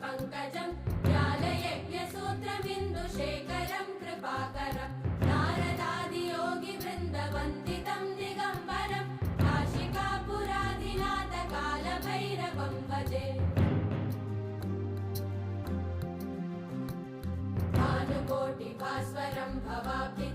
पङ्कजम् ज्ञानयज्ञसूत्रमिन्दुशेखरम् कृपाकरम् नारदादियोगिवृन्दवन्दितम् दिगम्बरम् काशिकापुराधिनाथ कालभैरवम् भजे भानुकोटिभास्वरम् भवाब्धि